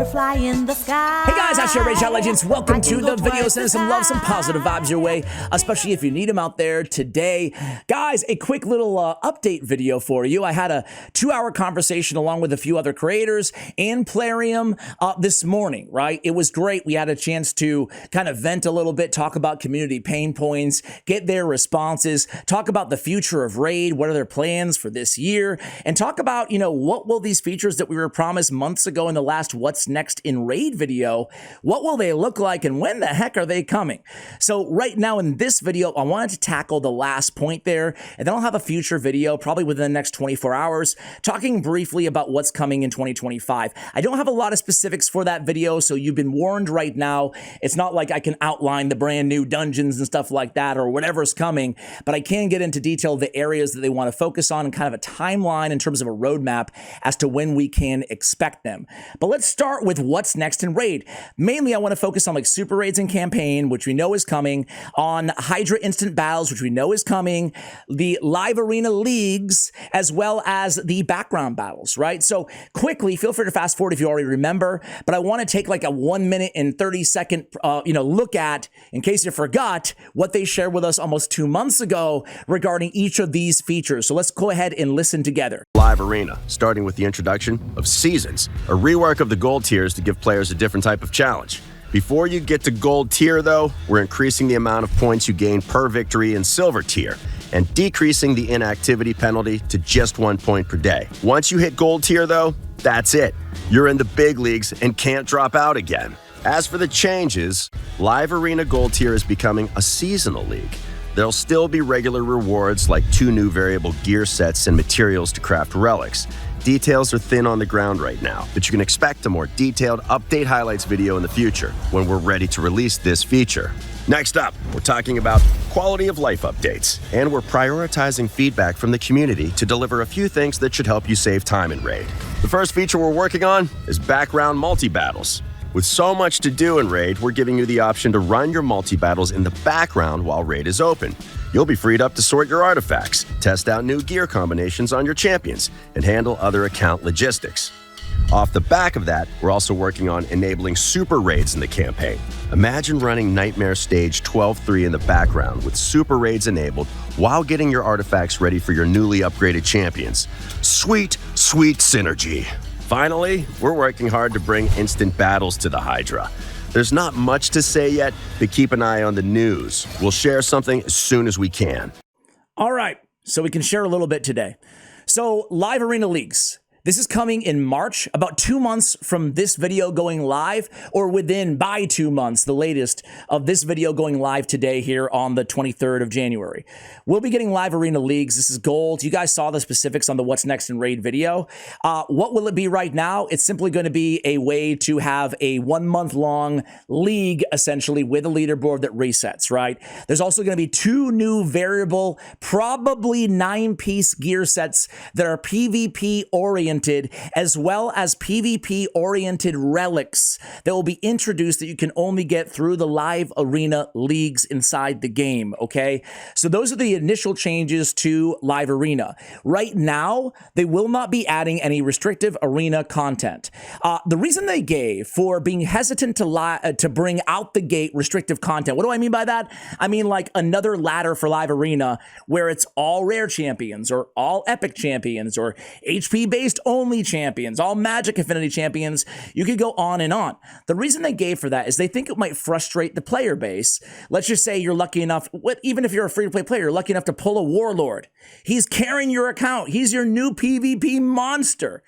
butterfly in the sky. Hey guys, that's your Raid Shot Legends. Welcome to the video. Send some love, some positive vibes your way, especially if you need them out there today. Guys, a quick little update video for you. I had a 2-hour conversation along with a few other creators in PLARIUM this morning, right? It was great. We had a chance to kind of vent a little bit, talk about community pain points, get their responses, talk about the future of Raid, what are their plans for this year, and talk about, you know, what will these features that we were promised months ago in the last What's Next in Raid video, what will they look like and when the heck are they coming? So right now in this video, I wanted to tackle the last point there, and then I'll have a future video probably within the next 24 hours talking briefly about what's coming in 2025. I don't have a lot of specifics for that video, so you've been warned right now. It's not like I can outline the brand new dungeons and stuff like that or whatever's coming, but I can get into detail the areas that they want to focus on and kind of a timeline in terms of a roadmap as to when we can expect them. But let's start with what's next in Raid. Mainly, I want to focus on like super raids and campaign, which we know is coming, on Hydra instant battles, which we know is coming, the live arena leagues, as well as the background battles, right? So quickly, feel free to fast forward if you already remember, but I want to take like a 1 minute and 30-second, look at, in case you forgot, what they shared with us almost 2 months ago regarding each of these features. So let's go ahead and listen together. Live Arena, starting with the introduction of Seasons, a rework of the gold tiers to give players a different type of challenge. Before you get to gold tier though, we're increasing the amount of points you gain per victory in silver tier and decreasing the inactivity penalty to just 1 point per day. Once you hit gold tier though, that's it. You're in the big leagues and can't drop out again. As for the changes, Live Arena Gold tier is becoming a seasonal league. There'll still be regular rewards like 2 new variable gear sets and materials to craft relics. Details are thin on the ground right now, but you can expect a more detailed update highlights video in the future when we're ready to release this feature. Next up, we're talking about quality of life updates, and we're prioritizing feedback from the community to deliver a few things that should help you save time in Raid. The first feature we're working on is background multi-battles. With so much to do in Raid, we're giving you the option to run your multi-battles in the background while Raid is open. You'll be freed up to sort your artifacts, test out new gear combinations on your champions, and handle other account logistics. Off the back of that, we're also working on enabling super raids in the campaign. Imagine running Nightmare Stage 12-3 in the background with super raids enabled while getting your artifacts ready for your newly upgraded champions. Sweet, sweet synergy. Finally, we're working hard to bring instant battles to the Hydra. There's not much to say yet, but keep an eye on the news. We'll share something as soon as we can. All right, so we can share a little bit today. So live arena leagues. This is coming in March, about 2 months from this video going live, or by 2 months, the latest of this video going live today here on the 23rd of January. We'll be getting live arena leagues. This is gold. You guys saw the specifics on the What's Next in Raid video. What will it be right now? It's simply going to be a way to have a 1 month long league, essentially, with a leaderboard that resets, right? There's also going to be 2 new variable, probably 9-piece gear sets that are PvP oriented, as well as PvP-oriented relics that will be introduced that you can only get through the live arena leagues inside the game, okay? So those are the initial changes to live arena. Right now, they will not be adding any restrictive arena content. The reason they gave for being hesitant to bring out the gate restrictive content, what do I mean by that? I mean like another ladder for live arena where it's all rare champions or all epic champions or HP-based only champions, all magic affinity champions. You could go on and on. The reason they gave for that is they think it might frustrate the player base. Let's just say you're lucky enough, even if you're a free-to-play player, you're lucky enough to pull a warlord. He's carrying your account. He's your new PvP monster.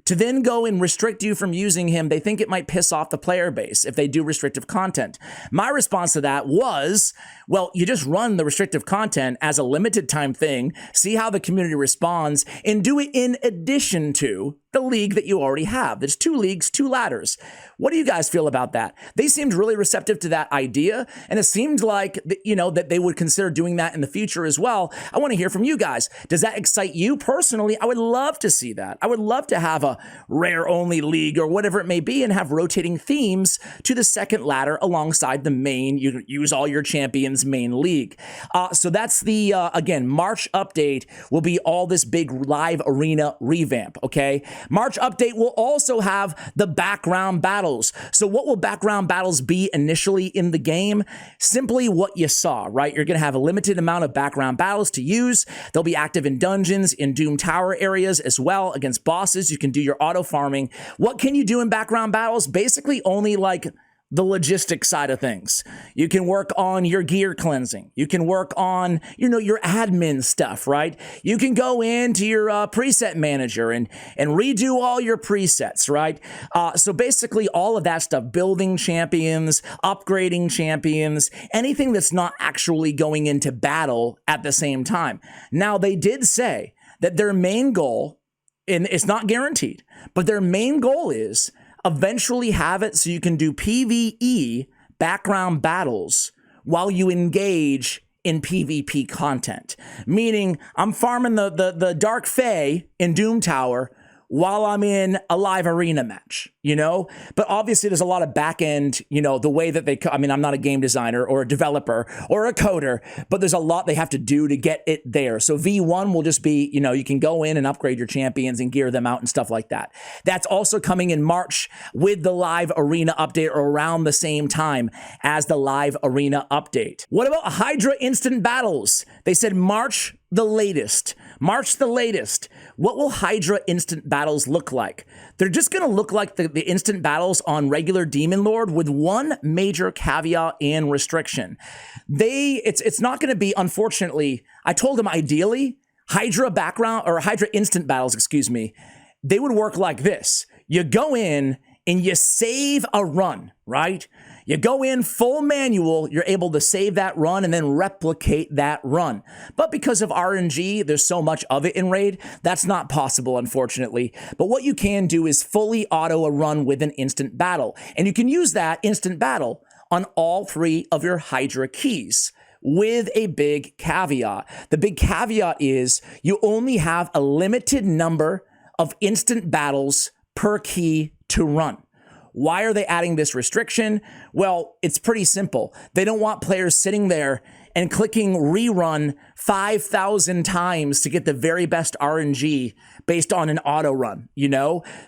To then go and restrict you from using him, they think it might piss off the player base if they do restrictive content. My response to that was, well, you just run the restrictive content as a limited time thing, see how the community responds, and do it in addition to the league that you already have. There's 2 leagues, 2 ladders. What do you guys feel about that? They seemed really receptive to that idea, and it seemed like, that they would consider doing that in the future as well. I want to hear from you guys. Does that excite you personally? I would love to see that. I would love to have a rare only league or whatever it may be and have rotating themes to the second ladder alongside the main, you use all your champions main league. So that's the, again, March update will be all this big live arena revamp, okay? March update will also have the background battles. So what will background battles be initially in the game? Simply what you saw, right? You're going to have a limited amount of background battles to use. They'll be active in dungeons, in Doom Tower areas as well, against bosses. You can do your auto farming. What can you do in background battles? Basically only like the logistic side of things. You can work on your gear cleansing. You can work on, your admin stuff, right? You can go into your preset manager and redo all your presets, right? So basically all of that stuff, building champions, upgrading champions, anything that's not actually going into battle at the same time. Now, they did say that their main goal, and it's not guaranteed, but their main goal is eventually have it so you can do PvE background battles while you engage in PvP content. Meaning, I'm farming the Dark Fae in Doom Tower while I'm in a live arena match, But obviously there's a lot of back end, the way that I'm not a game designer or a developer or a coder, but there's a lot they have to do to get it there. So V1 will just be, you can go in and upgrade your champions and gear them out and stuff like that. That's also coming in March with the live arena update, or around the same time as the live arena update. What about Hydra instant battles? They said March the latest. March the latest. What will Hydra instant battles look like? They're just going to look like the instant battles on regular Demon Lord, with one major caveat and restriction. It's not going to be, unfortunately, I told them ideally, Hydra instant battles, they would work like this. You go in and you save a run, right? You go in full manual, you're able to save that run and then replicate that run. But because of RNG, there's so much of it in Raid, that's not possible, unfortunately. But what you can do is fully auto a run with an instant battle. And you can use that instant battle on all 3 of your Hydra keys, with a big caveat. The big caveat is you only have a limited number of instant battles per key to run. Why are they adding this restriction? Well, it's pretty simple. They don't want players sitting there and clicking rerun 5,000 times to get the very best RNG based on an auto run,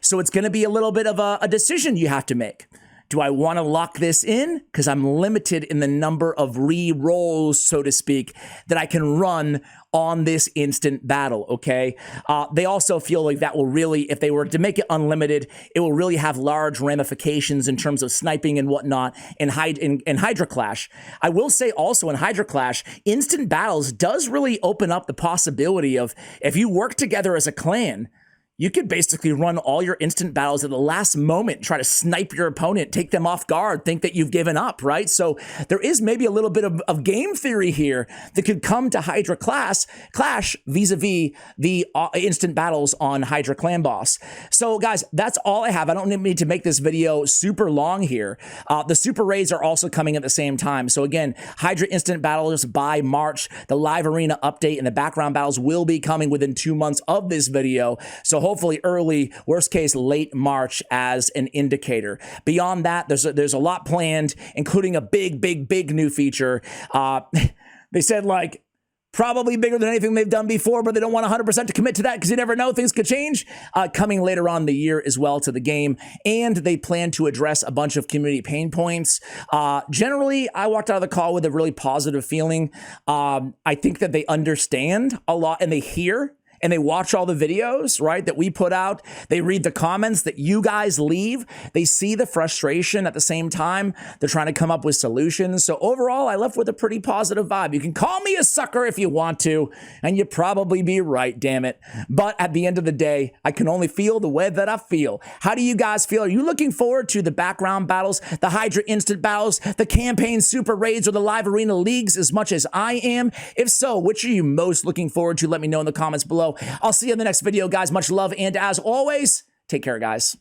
So it's going to be a little bit of a decision you have to make. Do I want to lock this in? Because I'm limited in the number of re-rolls, so to speak, that I can run on this instant battle, okay? They also feel like that will really, if they were to make it unlimited, it will really have large ramifications in terms of sniping and whatnot in Hydra Clash. I will say also in Hydra Clash, instant battles does really open up the possibility of, if you work together as a clan, you could basically run all your instant battles at the last moment, try to snipe your opponent, take them off guard, think that you've given up, right? So there is maybe a little bit of game theory here that could come to Hydra Clash vis-a-vis the instant battles on Hydra Clan Boss. So guys, that's all I have. I don't need to make this video super long here. The super raids are also coming at the same time. So again, Hydra instant battles by March, the live arena update and the background battles will be coming within 2 months of this video. So hopefully early, worst case, late March as an indicator. Beyond that, there's a lot planned, including a big new feature. They said probably bigger than anything they've done before, but they don't want 100% to commit to that because you never know, things could change. Coming later on in the year as well to the game. And they plan to address a bunch of community pain points. Generally, I walked out of the call with a really positive feeling. I think that they understand a lot and they hear and they watch all the videos, right, that we put out. They read the comments that you guys leave. They see the frustration at the same time. They're trying to come up with solutions. So overall, I left with a pretty positive vibe. You can call me a sucker if you want to, and you'd probably be right, damn it. But at the end of the day, I can only feel the way that I feel. How do you guys feel? Are you looking forward to the background battles, the Hydra instant battles, the campaign super raids, or the live arena leagues as much as I am? If so, which are you most looking forward to? Let me know in the comments below. I'll see you in the next video, guys. Much love, and as always, take care, guys.